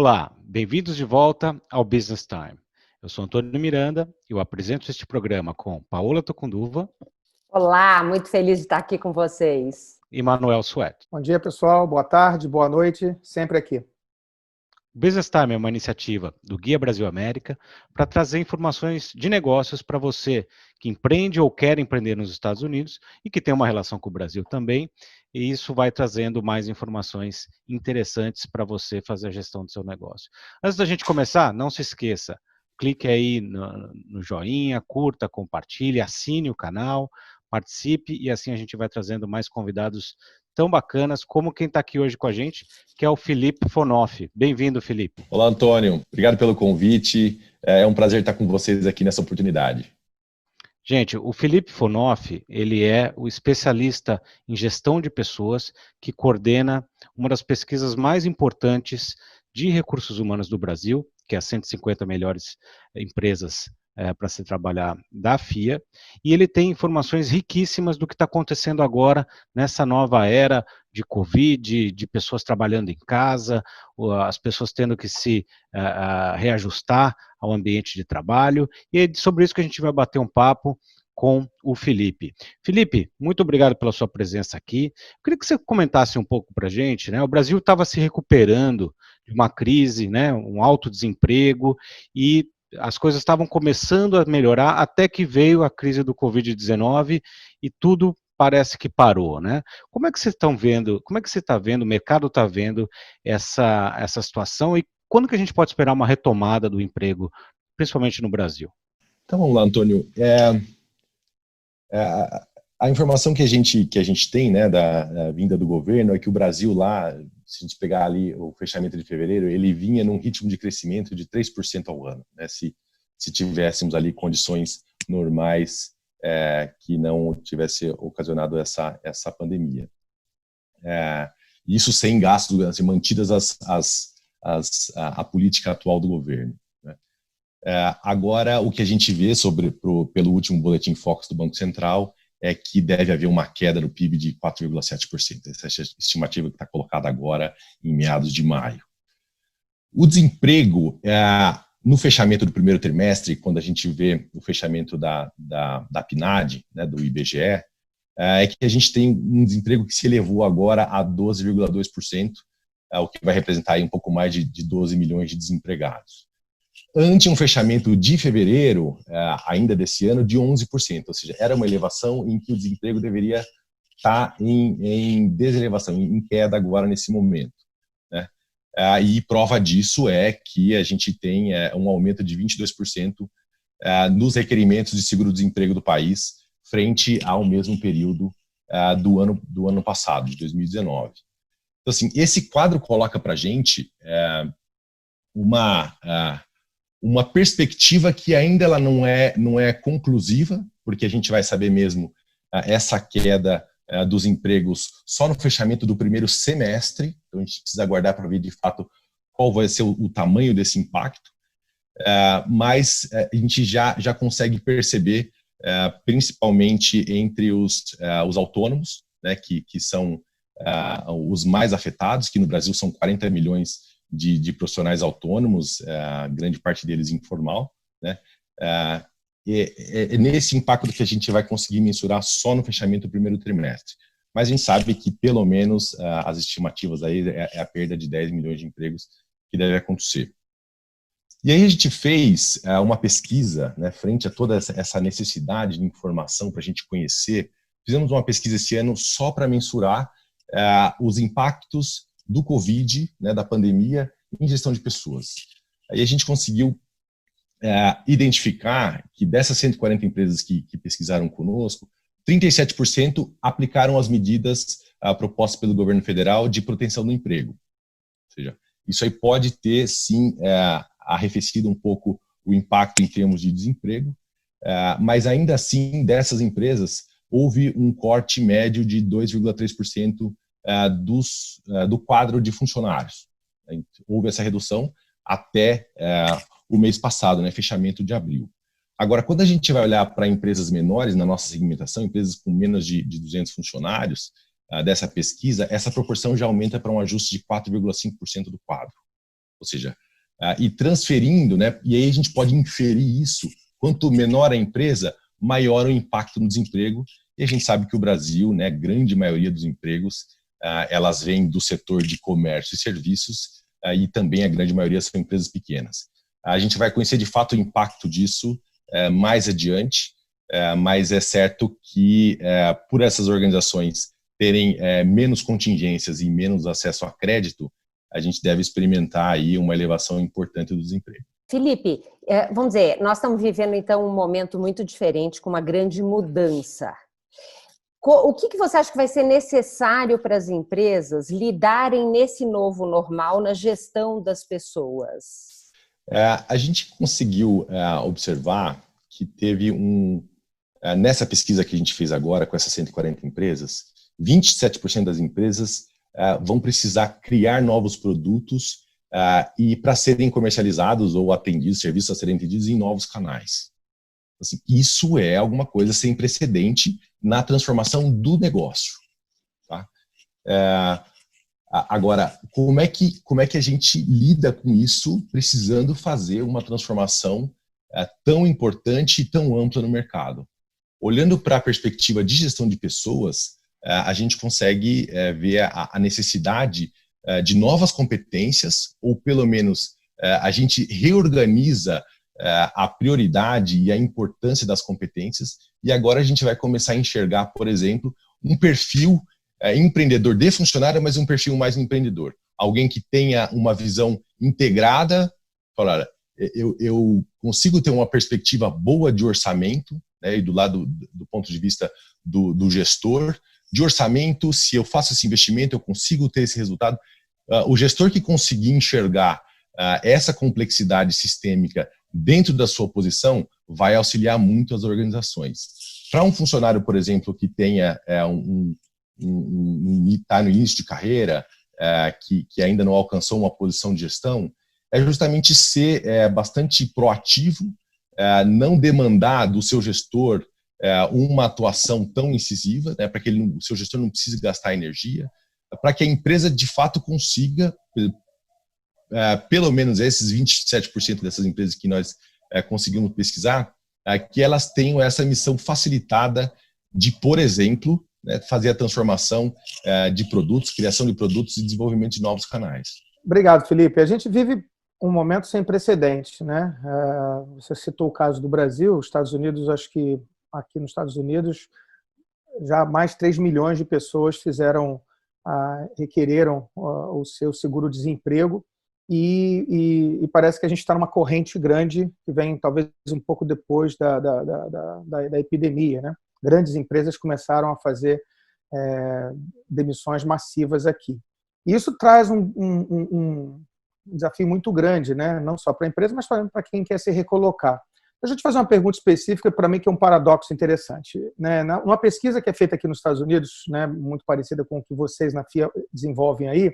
Olá, bem-vindos de volta ao Business Time. Eu sou Antônio Miranda e eu apresento este programa com Paola Tocunduva Olá, muito feliz de estar aqui com vocês. e Manuel Sueto. Bom dia, pessoal. Boa tarde, boa noite. Sempre aqui. O Business Time é uma iniciativa do Guia Brasil América para trazer informações de negócios para você que empreende ou quer empreender nos Estados Unidos e que tem uma relação com o Brasil também. E isso vai trazendo mais informações interessantes para você fazer a gestão do seu negócio. Antes da gente começar, não se esqueça, clique aí no joinha, curta, compartilhe, assine o canal, participe e assim a gente vai trazendo mais convidados tão bacanas como quem está aqui hoje com a gente, que é o Felipe Fonoff. Bem-vindo, Felipe. Olá, Antônio. Obrigado pelo convite. É um prazer estar com vocês aqui nessa oportunidade. Gente, o Felipe Fonoff, ele é o especialista em gestão de pessoas que coordena uma das pesquisas mais importantes de recursos humanos do Brasil, que é as 150 melhores empresas para se trabalhar da FIA, e ele tem informações riquíssimas do que está acontecendo agora nessa nova era de Covid, de pessoas trabalhando em casa, as pessoas tendo que se reajustar ao ambiente de trabalho, e é sobre isso que a gente vai bater um papo com o Felipe. Felipe, muito obrigado pela sua presença aqui. Eu queria que você comentasse um pouco para a gente, né? O Brasil estava se recuperando de uma crise, né? Um alto desemprego, e as coisas estavam começando a melhorar até que veio a crise do Covid-19 e tudo parece que parou, né? Como é que vocês estão vendo, como é que você está vendo, o mercado está vendo essa situação e quando que a gente pode esperar uma retomada do emprego, principalmente no Brasil? Então vamos lá, Antônio. A informação que a gente tem, né, da vinda do governo é que o Brasil lá, se a gente pegar ali o fechamento de fevereiro, ele vinha num ritmo de crescimento de 3% ao ano, né, se tivéssemos ali condições normais que não tivesse ocasionado essa pandemia. Isso sem gastos, assim, mantidas a política atual do governo. Né. Agora, o que a gente vê pelo último Boletim Focus do Banco Central é que deve haver uma queda no PIB de 4,7%. Essa é a estimativa que está colocada agora em meados de maio. O desemprego, no fechamento do primeiro trimestre, quando a gente vê o fechamento da PNAD, né, do IBGE, é que a gente tem um desemprego que se elevou agora a 12,2%, o que vai representar aí um pouco mais de 12 milhões de desempregados. Ante um fechamento de fevereiro, ainda desse ano, de 11%, ou seja, era uma elevação em que o desemprego deveria estar em deselevação, em queda agora nesse momento. Né? E prova disso é que a gente tem um aumento de 22% nos requerimentos de seguro-desemprego do país, frente ao mesmo período do ano passado, de 2019. Então, assim, esse quadro coloca para a gente uma perspectiva que ainda ela não é conclusiva, porque a gente vai saber mesmo essa queda dos empregos só no fechamento do primeiro semestre, então a gente precisa aguardar para ver de fato qual vai ser o tamanho desse impacto, mas a gente já consegue perceber, principalmente entre os autônomos, né, que são os mais afetados, que no Brasil são 40 milhões de profissionais autônomos, grande parte deles informal, né? É nesse impacto que a gente vai conseguir mensurar só no fechamento do primeiro trimestre. Mas a gente sabe que, pelo menos, as estimativas aí é a perda de 10 milhões de empregos que deve acontecer. E aí a gente fez uma pesquisa, né, frente a toda essa necessidade de informação para a gente conhecer. Fizemos uma pesquisa esse ano só para mensurar os impactos do Covid, né, da pandemia, em gestão de pessoas. Aí a gente conseguiu identificar que dessas 140 empresas que pesquisaram conosco, 37% aplicaram as medidas propostas pelo governo federal de proteção do emprego. Ou seja, isso aí pode ter, sim, arrefecido um pouco o impacto em termos de desemprego, mas ainda assim, dessas empresas, houve um corte médio de 2,3% do quadro de funcionários. Houve essa redução até o mês passado, né, fechamento de abril. Agora, quando a gente vai olhar para empresas menores na nossa segmentação, empresas com menos de 200 funcionários, dessa pesquisa, essa proporção já aumenta para um ajuste de 4,5% do quadro. Ou seja, e transferindo, né, e aí a gente pode inferir isso, quanto menor a empresa, maior o impacto no desemprego, e a gente sabe que o Brasil, né, grande maioria dos empregos, elas vêm do setor de comércio e serviços, e também a grande maioria são empresas pequenas. A gente vai conhecer de fato o impacto disso mais adiante, mas é certo que por essas organizações terem menos contingências e menos acesso a crédito, a gente deve experimentar aí uma elevação importante do desemprego. Felipe, vamos dizer, nós estamos vivendo então um momento muito diferente, com uma grande mudança. O que você acha que vai ser necessário para as empresas lidarem nesse novo normal na gestão das pessoas? A gente conseguiu observar que teve nessa pesquisa que a gente fez agora, com essas 140 empresas, 27% das empresas vão precisar criar novos produtos e para serem comercializados ou atendidos, serviços a serem atendidos em novos canais. Assim, isso é alguma coisa sem precedente na transformação do negócio. Tá? Agora, como é que a gente lida com isso precisando fazer uma transformação tão importante e tão ampla no mercado? Olhando para a perspectiva de gestão de pessoas, a gente consegue ver a necessidade de novas competências, ou pelo menos a gente reorganiza a prioridade e a importância das competências, e agora a gente vai começar a enxergar, por exemplo, um perfil empreendedor de funcionário, mas um perfil mais empreendedor. Alguém que tenha uma visão integrada, falar, eu consigo ter uma perspectiva boa de orçamento, né, e do lado do ponto de vista do gestor, de orçamento, se eu faço esse investimento, eu consigo ter esse resultado. O gestor que conseguir enxergar essa complexidade sistêmica dentro da sua posição vai auxiliar muito as organizações. Para um funcionário, por exemplo, que tenha está no início de carreira, que ainda não alcançou uma posição de gestão, é justamente ser bastante proativo, não demandar do seu gestor uma atuação tão incisiva, né, para que o seu gestor não precise gastar energia, para que a empresa de fato consiga, pelo menos esses 27% dessas empresas que nós conseguimos pesquisar, que elas tenham essa missão facilitada de, por exemplo, né, fazer a transformação de produtos, criação de produtos e desenvolvimento de novos canais. Obrigado, Felipe. A gente vive um momento sem precedentes, né? Você citou o caso do Brasil, os Estados Unidos, acho que aqui nos Estados Unidos já mais 3 milhões de pessoas requereram o seu seguro-desemprego e parece que a gente está numa corrente grande que vem talvez um pouco depois da epidemia, né? Grandes empresas começaram a fazer demissões massivas aqui. E isso traz um desafio muito grande, né? Não só para a empresa, mas para quem quer se recolocar. Deixa eu te fazer uma pergunta específica para mim que é um paradoxo interessante. Né? Uma pesquisa que é feita aqui nos Estados Unidos, né, muito parecida com o que vocês na FIA desenvolvem aí,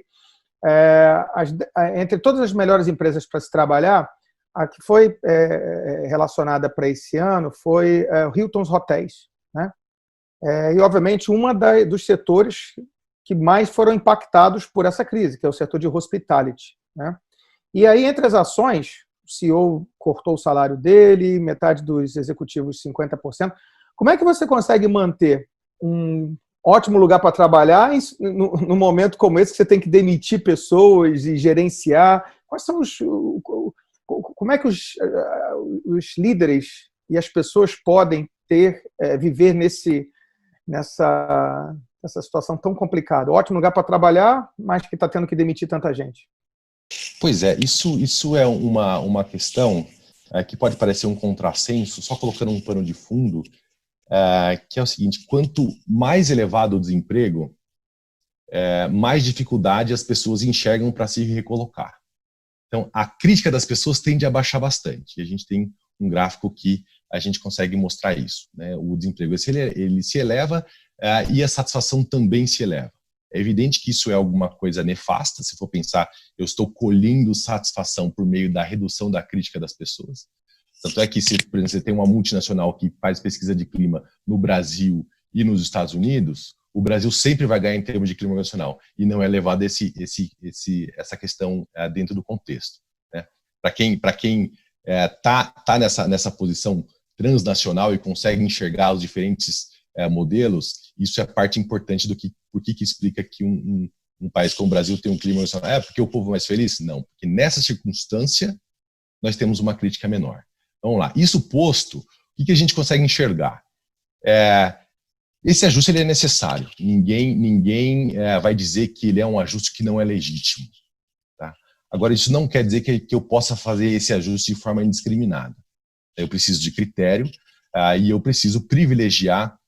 entre todas as melhores empresas para se trabalhar, a que foi relacionada para esse ano foi o Hilton's Hotels, né? E, obviamente, dos setores que mais foram impactados por essa crise, que é o setor de hospitality, né? E aí, entre as ações, o CEO cortou o salário dele, metade dos executivos 50%. Como é que você consegue manter um ótimo lugar para trabalhar num momento como esse, que você tem que demitir pessoas e gerenciar? Quais são como é que os líderes e as pessoas podem viver nessa situação tão complicada? Ótimo lugar para trabalhar, mas que está tendo que demitir tanta gente. Pois é, isso é uma questão que pode parecer um contrassenso, só colocando um pano de fundo, que é o seguinte: quanto mais elevado o desemprego, mais dificuldade as pessoas enxergam para se recolocar. Então, a crítica das pessoas tende a baixar bastante. E a gente tem um gráfico que a gente consegue mostrar isso, né? O desemprego ele se eleva e a satisfação também se eleva. É evidente que isso é alguma coisa nefasta, se for pensar, eu estou colhendo satisfação por meio da redução da crítica das pessoas. Tanto é que, por exemplo, você tem uma multinacional que faz pesquisa de clima no Brasil e nos Estados Unidos, o Brasil sempre vai ganhar em termos de clima organizacional, e não é levado essa questão dentro do contexto. Né? Para quem tá nessa posição transnacional e consegue enxergar os diferentes modelos, isso é parte importante do por que explica que um país como o Brasil tem um clima organizacional. Porque o povo é mais feliz? Não, porque nessa circunstância nós temos uma crítica menor. Vamos lá. Isso posto, o que a gente consegue enxergar? Esse ajuste ele é necessário. Ninguém vai dizer que ele é um ajuste que não é legítimo. Tá? Agora, isso não quer dizer que eu possa fazer esse ajuste de forma indiscriminada. Eu preciso de critério e eu preciso privilegiar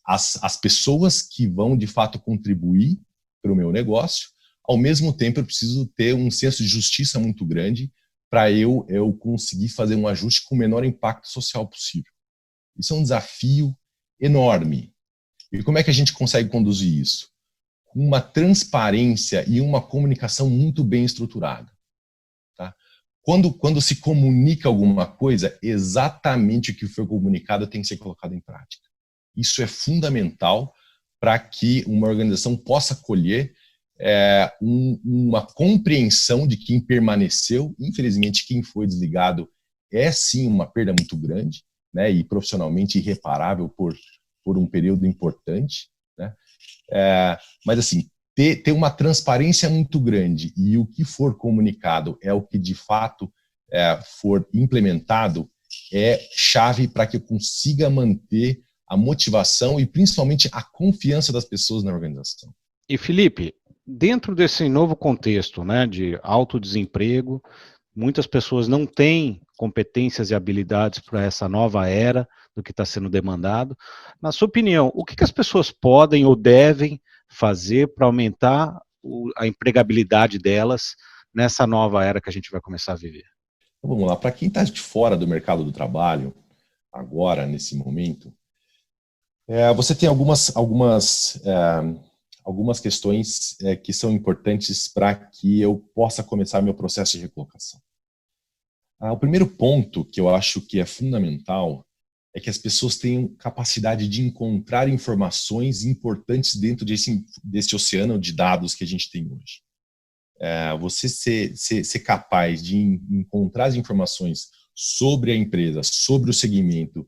as pessoas que vão, de fato, contribuir para o meu negócio. Ao mesmo tempo, eu preciso ter um senso de justiça muito grande para eu conseguir fazer um ajuste com o menor impacto social possível. Isso é um desafio enorme. E como é que a gente consegue conduzir isso? Com uma transparência e uma comunicação muito bem estruturada. Tá? Quando se comunica alguma coisa, exatamente o que foi comunicado tem que ser colocado em prática. Isso é fundamental para que uma organização possa colher uma compreensão de quem permaneceu. Infelizmente, quem foi desligado é sim uma perda muito grande, né, e profissionalmente irreparável por um período importante. Né? Mas assim, ter uma transparência muito grande e o que for comunicado é o que de fato for implementado é chave para que eu consiga manter a motivação e principalmente a confiança das pessoas na organização. E Felipe, dentro desse novo contexto, né, de alto desemprego, muitas pessoas não têm competências e habilidades para essa nova era do que está sendo demandado. Na sua opinião, o que as pessoas podem ou devem fazer para aumentar a empregabilidade delas nessa nova era que a gente vai começar a viver? Então, vamos lá, para quem está de fora do mercado do trabalho, agora, nesse momento, você tem algumas questões que são importantes para que eu possa começar meu processo de recolocação. O primeiro ponto que eu acho que é fundamental é que as pessoas tenham capacidade de encontrar informações importantes dentro desse oceano de dados que a gente tem hoje. Você ser capaz de encontrar as informações sobre a empresa, sobre o segmento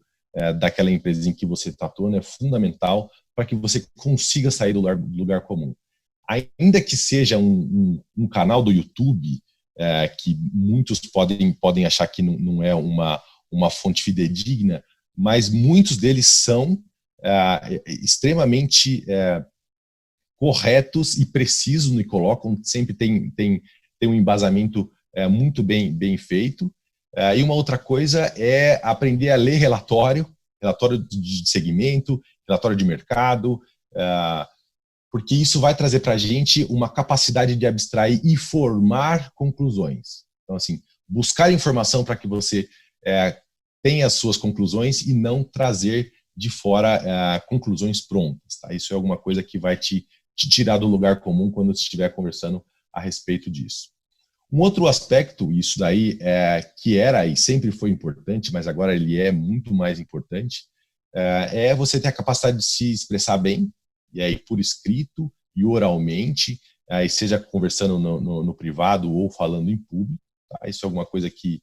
daquela empresa em que você está atuando é fundamental para que você consiga sair do lugar comum. Ainda que seja um canal do YouTube, que muitos podem achar que não é uma fonte fidedigna, mas muitos deles são extremamente corretos e precisos e colocam, sempre tem um embasamento muito bem feito. E uma outra coisa é aprender a ler relatório de segmento, relatório de mercado, porque isso vai trazer para a gente uma capacidade de abstrair e formar conclusões. Então, assim, buscar informação para que você tenha as suas conclusões e não trazer de fora conclusões prontas. Tá? Isso é alguma coisa que vai te tirar do lugar comum quando você estiver conversando a respeito disso. Um outro aspecto, isso daí, que era e sempre foi importante, mas agora ele é muito mais importante, é você ter a capacidade de se expressar bem, e aí por escrito e oralmente, e seja conversando no privado ou falando em público. Tá? Isso é alguma coisa que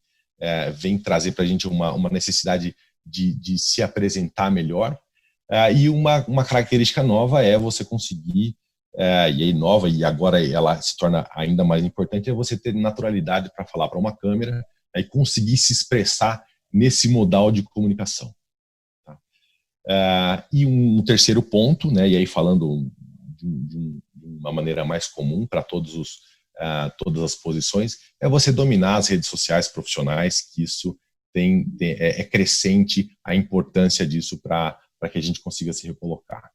vem trazer para a gente uma necessidade de se apresentar melhor. E uma característica nova é você conseguir, e aí nova, e agora ela se torna ainda mais importante, é você ter naturalidade para falar para uma câmera e conseguir se expressar nesse modal de comunicação. Tá? E um terceiro ponto, né, e aí falando de uma maneira mais comum para todas as posições, é você dominar as redes sociais profissionais, que isso é crescente a importância disso para que a gente consiga se recolocar.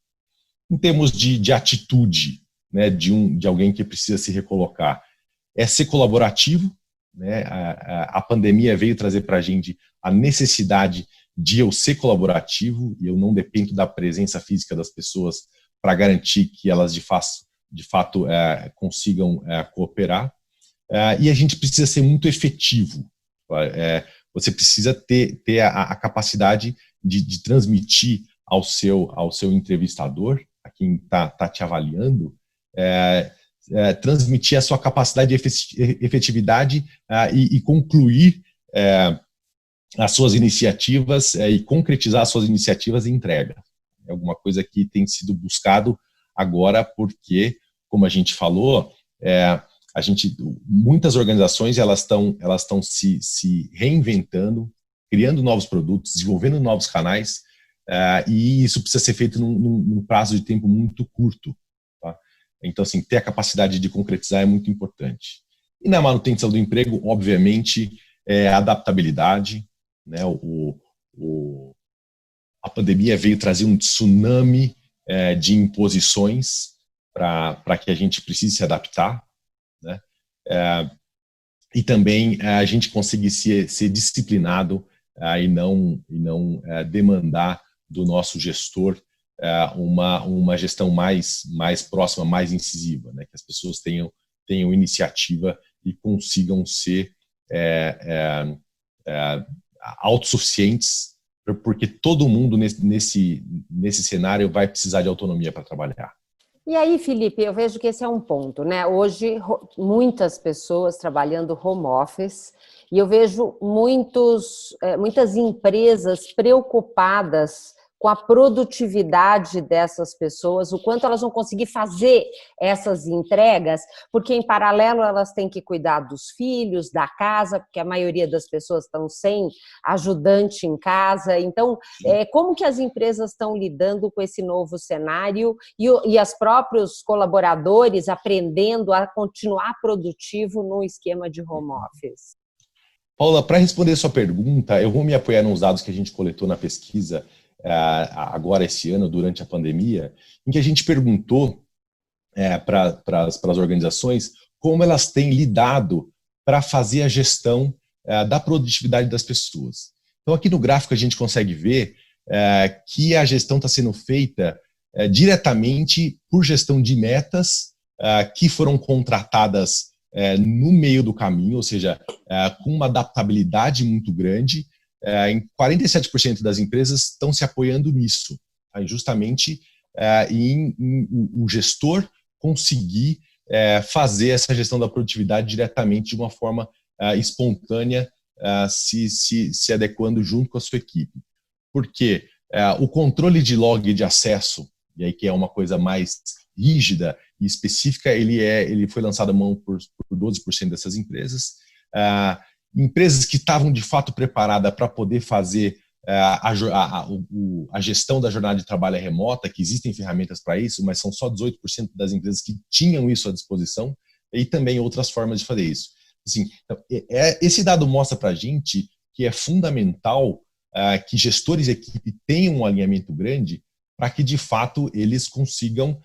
Em termos de atitude, né, de alguém que precisa se recolocar, é ser colaborativo. Né? A pandemia veio trazer para a gente a necessidade de eu ser colaborativo, e eu não dependo da presença física das pessoas para garantir que elas de fato consigam cooperar. E a gente precisa ser muito efetivo. Você precisa ter a capacidade de transmitir ao seu entrevistador, quem está te avaliando, transmitir a sua capacidade de efetividade e concluir as suas iniciativas e concretizar as suas iniciativas em entrega. É alguma coisa que tem sido buscado agora porque, como a gente falou, muitas organizações elas estão se reinventando, criando novos produtos, desenvolvendo novos canais, e isso precisa ser feito num prazo de tempo muito curto. Tá? Então, assim, ter a capacidade de concretizar é muito importante. E na manutenção do emprego, obviamente, a adaptabilidade, né? A pandemia veio trazer um tsunami de imposições para que a gente precise se adaptar, né? E também a gente conseguir ser disciplinado e não demandar do nosso gestor uma gestão mais próxima, mais incisiva, né? Que as pessoas tenham iniciativa e consigam ser autossuficientes, porque todo mundo nesse cenário vai precisar de autonomia para trabalhar. E aí, Felipe, eu vejo que esse é um ponto, né? Hoje, muitas pessoas trabalhando home office, e eu vejo muitas empresas preocupadas com a produtividade dessas pessoas, o quanto elas vão conseguir fazer essas entregas, porque em paralelo elas têm que cuidar dos filhos, da casa, porque a maioria das pessoas estão sem ajudante em casa. Então, como que as empresas estão lidando com esse novo cenário e os próprios colaboradores aprendendo a continuar produtivo no esquema de home office? Paula, para responder a sua pergunta, eu vou me apoiar nos dados que a gente coletou na pesquisa agora esse ano, durante a pandemia, em que a gente perguntou para as organizações como elas têm lidado para fazer a gestão da produtividade das pessoas. Então, aqui no gráfico a gente consegue ver que a gestão está sendo feita diretamente por gestão de metas que foram contratadas no meio do caminho, ou seja, com uma adaptabilidade muito grande. Em 47% das empresas estão se apoiando nisso, justamente em o gestor conseguir fazer essa gestão da produtividade diretamente de uma forma espontânea, se adequando junto com a sua equipe. Porque o controle de log de acesso, e aí que é uma coisa mais rígida e específica, ele foi lançado à mão por 12% dessas empresas. Empresas que estavam de fato preparadas para poder fazer a gestão da jornada de trabalho remota, que existem ferramentas para isso, mas são só 18% das empresas que tinham isso à disposição, e também outras formas de fazer isso. Assim, esse dado mostra para a gente que é fundamental que gestores e equipe tenham um alinhamento grande para que, de fato, eles consigam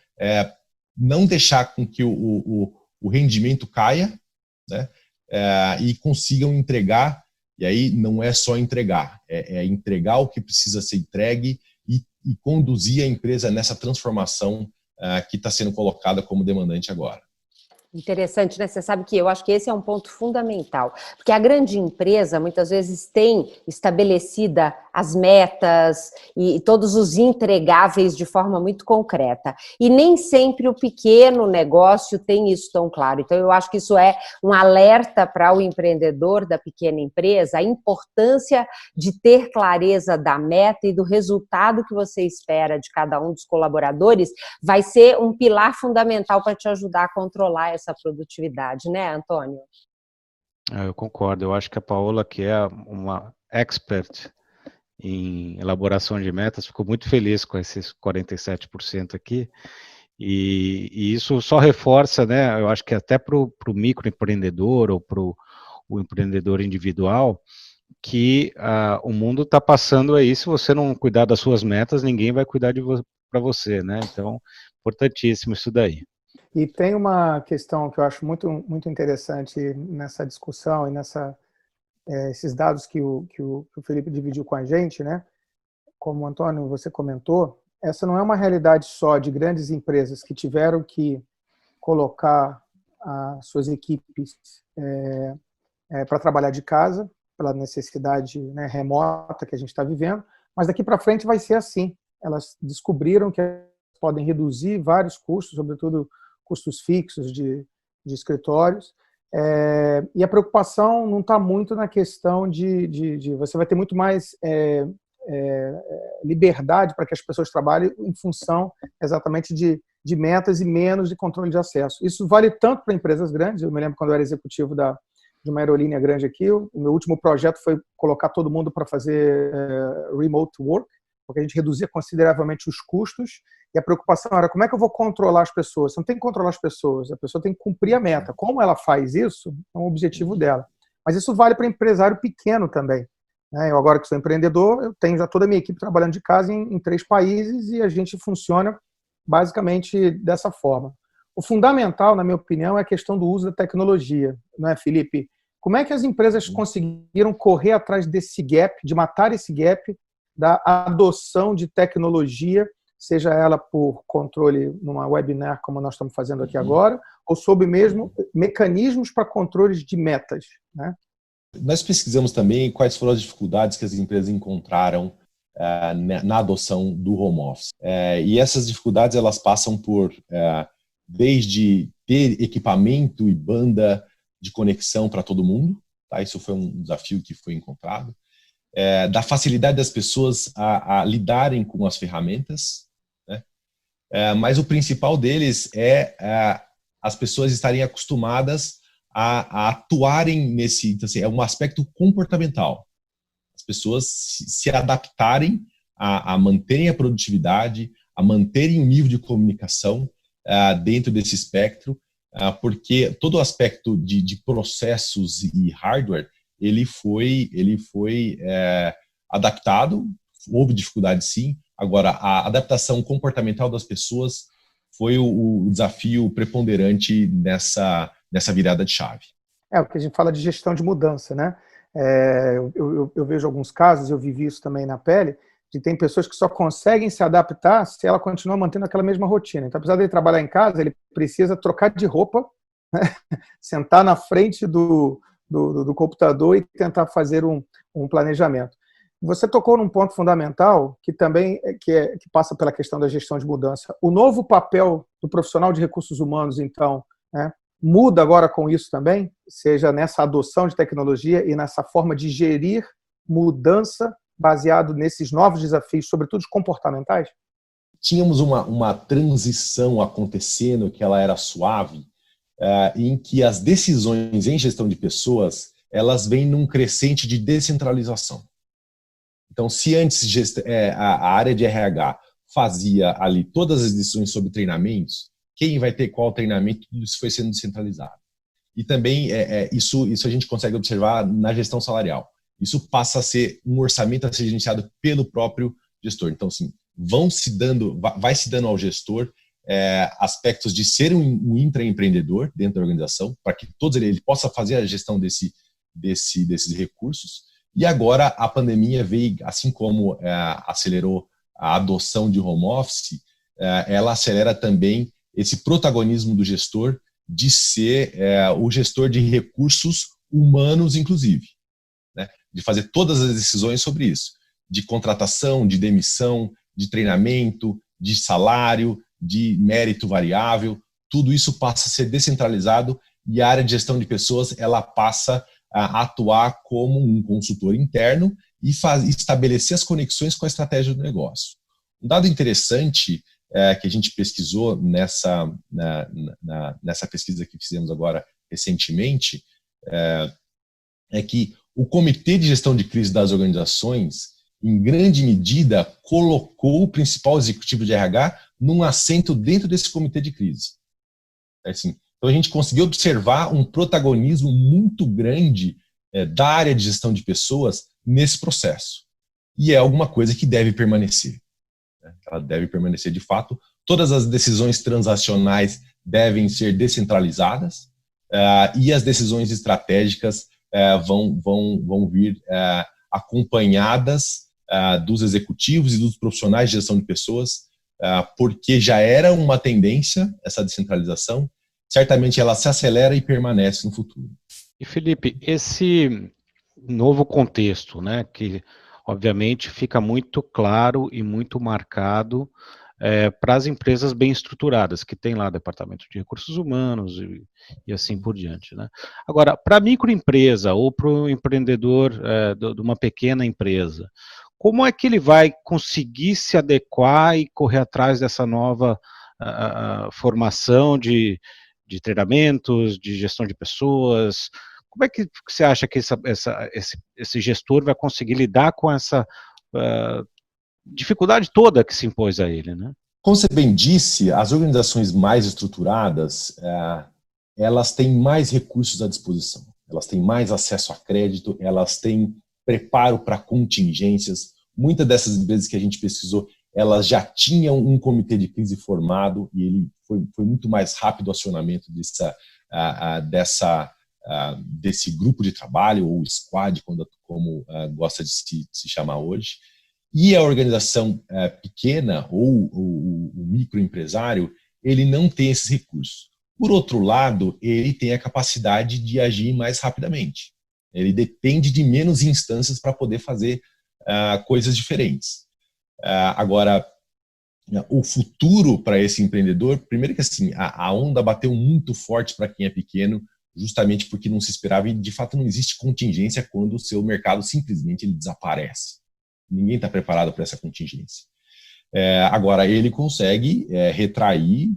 não deixar com que o rendimento caia, né? E consigam entregar, e aí não é só entregar, é entregar o que precisa ser entregue e conduzir a empresa nessa transformação que está sendo colocada como demandante agora. Interessante, né? Você sabe que eu acho que esse é um ponto fundamental, porque a grande empresa muitas vezes tem estabelecida as metas e todos os entregáveis de forma muito concreta, e nem sempre o pequeno negócio tem isso tão claro. Então eu acho que isso é um alerta para o empreendedor da pequena empresa, a importância de ter clareza da meta e do resultado que você espera de cada um dos colaboradores, vai ser um pilar fundamental para te ajudar a controlar essa produtividade, né, Antônio? Eu concordo. Eu acho que a Paola, que é uma expert em elaboração de metas, ficou muito feliz com esses 47% aqui. E isso só reforça, né? Eu acho que até para o microempreendedor ou para o empreendedor individual, que o mundo está passando aí. Se você não cuidar das suas metas, ninguém vai cuidar para você, né? Então, importantíssimo isso daí. E tem uma questão que eu acho muito, muito interessante nessa discussão e esses dados que o Felipe dividiu com a gente, né? Como, Antônio, você comentou, essa não é uma realidade só de grandes empresas que tiveram que colocar as suas equipes para trabalhar de casa, pela necessidade, né, remota que a gente está vivendo, mas daqui para frente vai ser assim. Elas descobriram que podem reduzir vários custos, sobretudo custos fixos de escritórios. E a preocupação não está muito na questão de você vai ter muito mais liberdade para que as pessoas trabalhem em função exatamente de metas e menos de controle de acesso. Isso vale tanto para empresas grandes. Eu me lembro quando eu era executivo de uma aerolínea grande aqui, o meu último projeto foi colocar todo mundo para fazer remote work, porque a gente reduzia consideravelmente os custos, e a preocupação era como é que eu vou controlar as pessoas? Você não tem que controlar as pessoas, a pessoa tem que cumprir a meta. Como ela faz isso, é um objetivo dela. Mas isso vale para empresário pequeno também. Eu agora que sou empreendedor, eu tenho já toda a minha equipe trabalhando de casa em 3 países e a gente funciona basicamente dessa forma. O fundamental, na minha opinião, é a questão do uso da tecnologia, não é, Felipe? Como é que as empresas conseguiram correr atrás desse gap, de matar esse gap da adoção de tecnologia, seja ela por controle numa webinar, como nós estamos fazendo aqui agora, ou sob mesmo mecanismos para controles de metas, né? Nós pesquisamos também quais foram as dificuldades que as empresas encontraram na adoção do home office. E essas dificuldades elas passam por desde ter equipamento e banda de conexão para todo mundo, tá? Isso foi um desafio que foi encontrado. Da facilidade das pessoas a lidarem com as ferramentas, né? Mas o principal deles é as pessoas estarem acostumadas a atuarem nesse, então, assim, é um aspecto comportamental. As pessoas se adaptarem a manterem a produtividade, a manterem o nível de comunicação dentro desse espectro, porque todo o aspecto de processos e hardware, ele foi adaptado, houve dificuldade sim, agora a adaptação comportamental das pessoas foi o desafio preponderante nessa virada de chave. O que a gente fala de gestão de mudança, né? Eu vejo alguns casos, eu vivi isso também na pele, de tem pessoas que só conseguem se adaptar se ela continua mantendo aquela mesma rotina. Então, apesar de ele trabalhar em casa, ele precisa trocar de roupa, né? Sentar na frente do computador e tentar fazer um planejamento. Você tocou num ponto fundamental que também que passa pela questão da gestão de mudança. O novo papel do profissional de recursos humanos, então, né, muda agora com isso também, seja nessa adoção de tecnologia e nessa forma de gerir mudança baseado nesses novos desafios, sobretudo comportamentais? Tínhamos uma transição acontecendo que ela era suave, em que as decisões em gestão de pessoas elas vêm num crescente de descentralização. Então, se antes a área de RH fazia ali todas as decisões sobre treinamentos, quem vai ter qual treinamento, tudo isso foi sendo descentralizado. E também isso a gente consegue observar na gestão salarial. Isso passa a ser um orçamento a ser gerenciado pelo próprio gestor. Então, assim, vai se dando ao gestor aspectos de ser um intraempreendedor dentro da organização, para que todos ele possa fazer a gestão desses recursos. E agora a pandemia veio, assim como acelerou a adoção de home office, ela acelera também esse protagonismo do gestor de ser o gestor de recursos humanos, inclusive, né? De fazer todas as decisões sobre isso, de contratação, de demissão, de treinamento, de salário, de mérito variável, tudo isso passa a ser descentralizado e a área de gestão de pessoas ela passa a atuar como um consultor interno e estabelecer as conexões com a estratégia do negócio. Um dado interessante que a gente pesquisou nessa pesquisa que fizemos agora recentemente é que o Comitê de Gestão de Crise das organizações, em grande medida, colocou o principal executivo de RH num assento dentro desse comitê de crise. Assim, então, a gente conseguiu observar um protagonismo muito grande da área de gestão de pessoas nesse processo. E é alguma coisa que deve permanecer. Ela deve permanecer de fato. Todas as decisões transacionais devem ser descentralizadas e as decisões estratégicas vão vir acompanhadas dos executivos e dos profissionais de gestão de pessoas, porque já era uma tendência essa descentralização. Certamente ela se acelera e permanece no futuro. E Felipe, esse novo contexto, né, que obviamente fica muito claro e muito marcado para as empresas bem estruturadas, que tem lá departamento de recursos humanos e assim por diante, né? Agora, para a microempresa ou para o empreendedor de uma pequena empresa, como é que ele vai conseguir se adequar e correr atrás dessa nova formação de treinamentos, de gestão de pessoas? Como é que você acha que esse gestor vai conseguir lidar com essa dificuldade toda que se impôs a ele, né? Como você bem disse, as organizações mais estruturadas, elas têm mais recursos à disposição, elas têm mais acesso a crédito, elas têm preparo para contingências. Muitas dessas empresas que a gente pesquisou, elas já tinham um comitê de crise formado e ele foi muito mais rápido o acionamento desse grupo de trabalho, ou squad, como gosta de se chamar hoje. E a organização pequena ou o microempresário, ele não tem esses recursos. Por outro lado, ele tem a capacidade de agir mais rapidamente. Ele depende de menos instâncias para poder fazer coisas diferentes. Agora, o futuro para esse empreendedor, primeiro que assim, a onda bateu muito forte para quem é pequeno, justamente porque não se esperava e de fato não existe contingência quando o seu mercado simplesmente ele desaparece. Ninguém está preparado para essa contingência. Agora, ele consegue retrair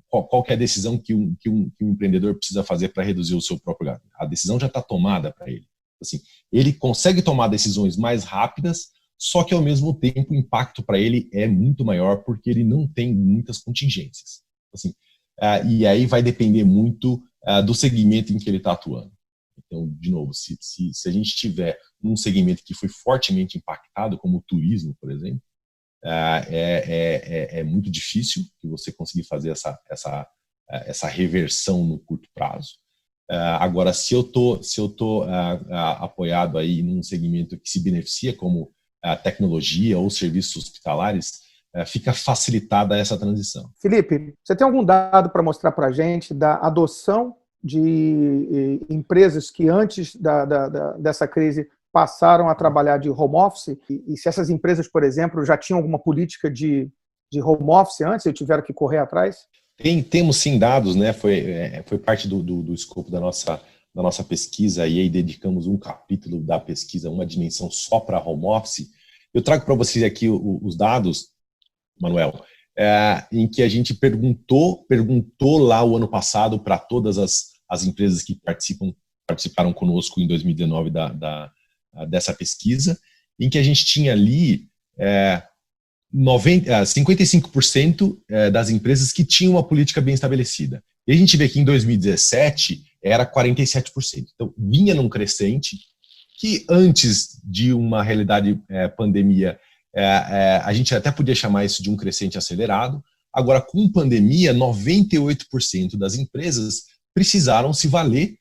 qual que é a decisão que um empreendedor precisa fazer para reduzir o seu próprio gasto. A decisão já está tomada para ele. Assim, ele consegue tomar decisões mais rápidas, só que ao mesmo tempo o impacto para ele é muito maior porque ele não tem muitas contingências. Assim, e aí vai depender muito do segmento em que ele está atuando. Então, de novo, se a gente tiver um segmento que foi fortemente impactado, como o turismo, por exemplo, é muito difícil que você conseguir fazer essa reversão no curto prazo. Agora, se eu tô apoiado aí num segmento que se beneficia, como a tecnologia ou serviços hospitalares, fica facilitada essa transição. Felipe, você tem algum dado para mostrar para a gente da adoção de empresas que antes dessa crise passaram a trabalhar de home office, e se essas empresas, por exemplo, já tinham alguma política de home office antes e tiveram que correr atrás? Temos sim dados, né? Foi parte do escopo da nossa pesquisa, e aí dedicamos um capítulo da pesquisa, uma dimensão só para home office. Eu trago para vocês aqui os dados, Manuel, em que a gente perguntou lá o ano passado para todas as empresas que participaram conosco em 2019 dessa pesquisa, em que a gente tinha ali 55% das empresas que tinham uma política bem estabelecida. E a gente vê que em 2017 era 47%. Então, vinha num crescente que antes de uma realidade pandemia, a gente até podia chamar isso de um crescente acelerado. Agora, com pandemia, 98% das empresas precisaram se valer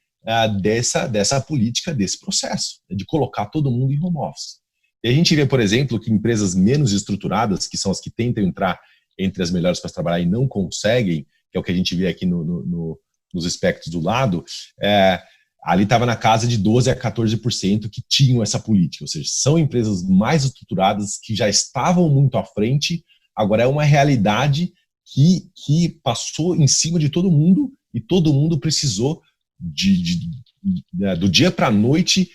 dessa política, desse processo, de colocar todo mundo em home office. E a gente vê, por exemplo, que empresas menos estruturadas, que são as que tentam entrar entre as melhores para trabalhar e não conseguem, que é o que a gente vê aqui nos espectros do lado, ali estava na casa de 12% a 14% que tinham essa política, ou seja, são empresas mais estruturadas que já estavam muito à frente, agora é uma realidade que passou em cima de todo mundo e todo mundo precisou do dia para a noite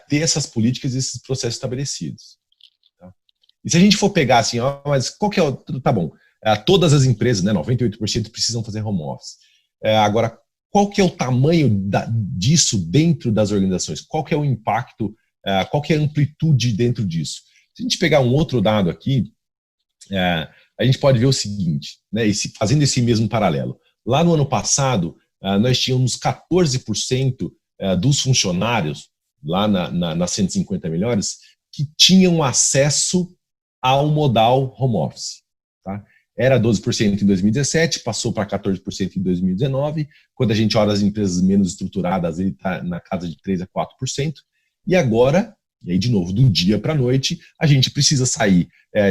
ter essas políticas e esses processos estabelecidos. Tá? E se a gente for pegar assim, mas qual que é o... Tá bom, todas as empresas, né, 98% precisam fazer home office. Agora, qual que é o tamanho disso dentro das organizações? Qual que é o impacto, qual que é a amplitude dentro disso? Se a gente pegar um outro dado aqui, a gente pode ver o seguinte, né, fazendo esse mesmo paralelo. Lá no ano passado, nós tínhamos 14% dos funcionários, lá nas 150 melhores, que tinham acesso ao modal home office. Tá? Era 12% em 2017, passou para 14% em 2019. Quando a gente olha as empresas menos estruturadas, ele está na casa de 3% a 4%. E agora, e aí de novo, do dia para a noite, a gente precisa sair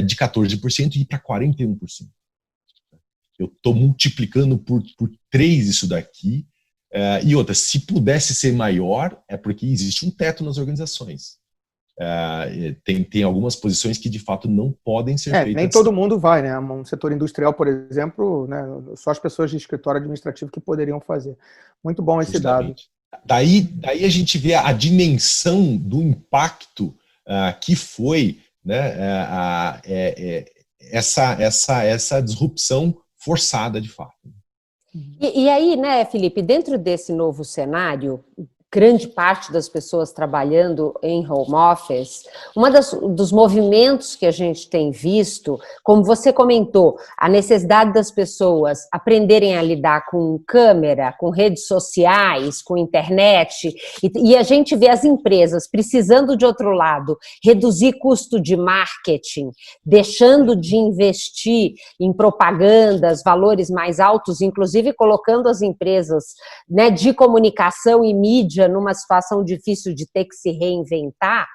de 14% e ir para 41%. Eu estou multiplicando por 3 isso daqui. E outra, se pudesse ser maior, é porque existe um teto nas organizações. tem algumas posições que de fato não podem ser feitas. Nem todo mundo vai, né? Um setor industrial, por exemplo, né? Só as pessoas de escritório administrativo que poderiam fazer. Muito bom esse Justamente. dado. Daí a gente vê a dimensão do impacto que foi, né, essa disrupção forçada de fato. E aí, né, Felipe, dentro desse novo cenário, grande parte das pessoas trabalhando em home office, dos movimentos que a gente tem visto, como você comentou, a necessidade das pessoas aprenderem a lidar com câmera, com redes sociais, com internet, e a gente vê as empresas precisando, de outro lado, reduzir custo de marketing, deixando de investir em propagandas, valores mais altos, inclusive colocando as empresas, né, de comunicação e mídia numa situação difícil de ter que se reinventar.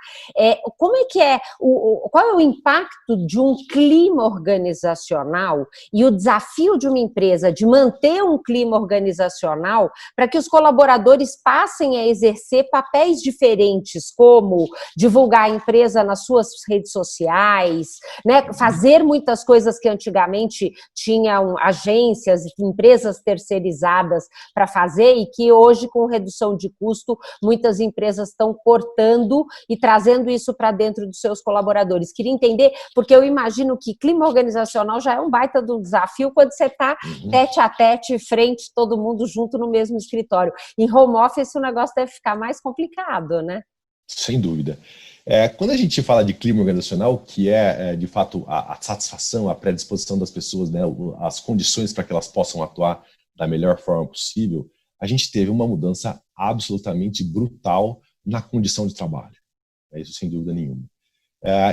Como é que qual é o impacto de um clima organizacional e o desafio de uma empresa de manter um clima organizacional para que os colaboradores passem a exercer papéis diferentes, como divulgar a empresa nas suas redes sociais, né, fazer muitas coisas que antigamente tinham agências, empresas terceirizadas para fazer e que hoje, com redução de custo, muitas empresas estão cortando e trazendo isso para dentro dos seus colaboradores. Queria entender, porque eu imagino que clima organizacional já é um baita do desafio quando você está tete a tete, frente, todo mundo junto no mesmo escritório. Em home office o negócio deve ficar mais complicado, né? Sem dúvida. Quando a gente fala de clima organizacional, que de fato a satisfação, a predisposição das pessoas, né, as condições para que elas possam atuar da melhor forma possível, a gente teve uma mudança absolutamente brutal na condição de trabalho. Isso sem dúvida nenhuma.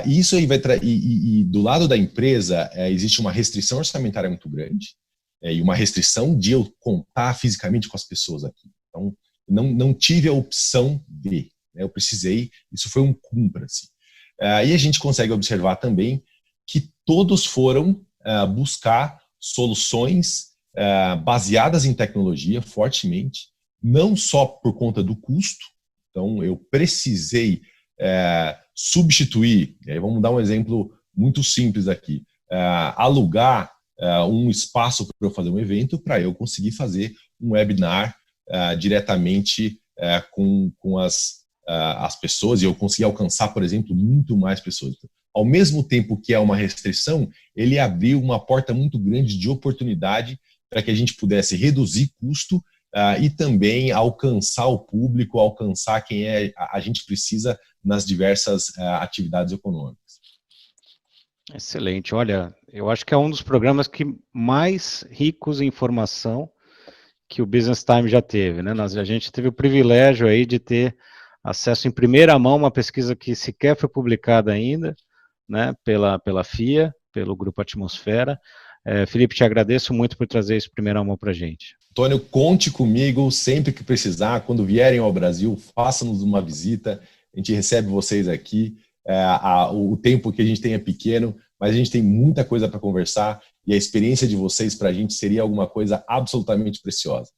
E isso aí e do lado da empresa existe uma restrição orçamentária muito grande e uma restrição de eu contar fisicamente com as pessoas aqui. Então, não tive a opção de, né, eu precisei, isso foi um cumpra-se. E a gente consegue observar também que todos foram buscar soluções baseadas em tecnologia fortemente, não só por conta do custo. Então, eu precisei substituir, e aí vamos dar um exemplo muito simples aqui, alugar um espaço para eu fazer um evento, para eu conseguir fazer um webinar diretamente com as pessoas, e eu conseguir alcançar, por exemplo, muito mais pessoas. Ao mesmo tempo que é uma restrição, ele abriu uma porta muito grande de oportunidade para que a gente pudesse reduzir custo e também alcançar o público, alcançar quem a gente precisa nas diversas atividades econômicas. Excelente. Olha, eu acho que é um dos programas que mais ricos em informação que o Business Time já teve, né? A gente teve o privilégio aí de ter acesso em primeira mão a uma pesquisa que sequer foi publicada ainda, né, pela FIA, pelo Grupo Atmosfera. Felipe, te agradeço muito por trazer isso em primeira mão para a gente. Antônio, conte comigo sempre que precisar. Quando vierem ao Brasil, façam-nos uma visita. A gente recebe vocês aqui. O tempo que a gente tem é pequeno, mas a gente tem muita coisa para conversar e a experiência de vocês para a gente seria alguma coisa absolutamente preciosa.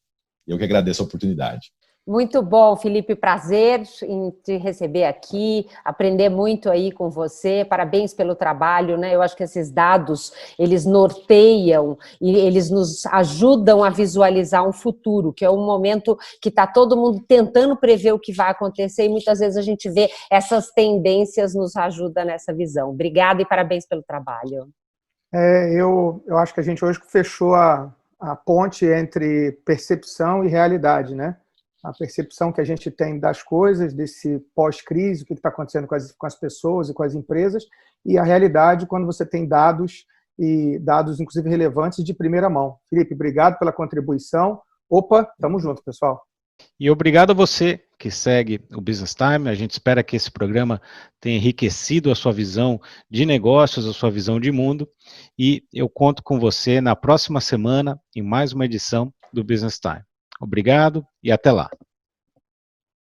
Eu que agradeço a oportunidade. Muito bom, Felipe, prazer em te receber aqui, aprender muito aí com você, parabéns pelo trabalho, né? Eu acho que esses dados, eles norteiam e eles nos ajudam a visualizar um futuro, que é um momento que está todo mundo tentando prever o que vai acontecer e muitas vezes a gente vê essas tendências nos ajuda nessa visão. Obrigada e parabéns pelo trabalho. Eu acho que a gente hoje fechou a ponte entre percepção e realidade, né? A percepção que a gente tem das coisas, desse pós-crise, o que está acontecendo com as pessoas e com as empresas, e a realidade quando você tem dados, e dados inclusive relevantes de primeira mão. Felipe, obrigado pela contribuição. Opa, tamo junto, pessoal. E obrigado a você que segue o Business Time. A gente espera que esse programa tenha enriquecido a sua visão de negócios, a sua visão de mundo, e eu conto com você na próxima semana em mais uma edição do Business Time. Obrigado e até lá.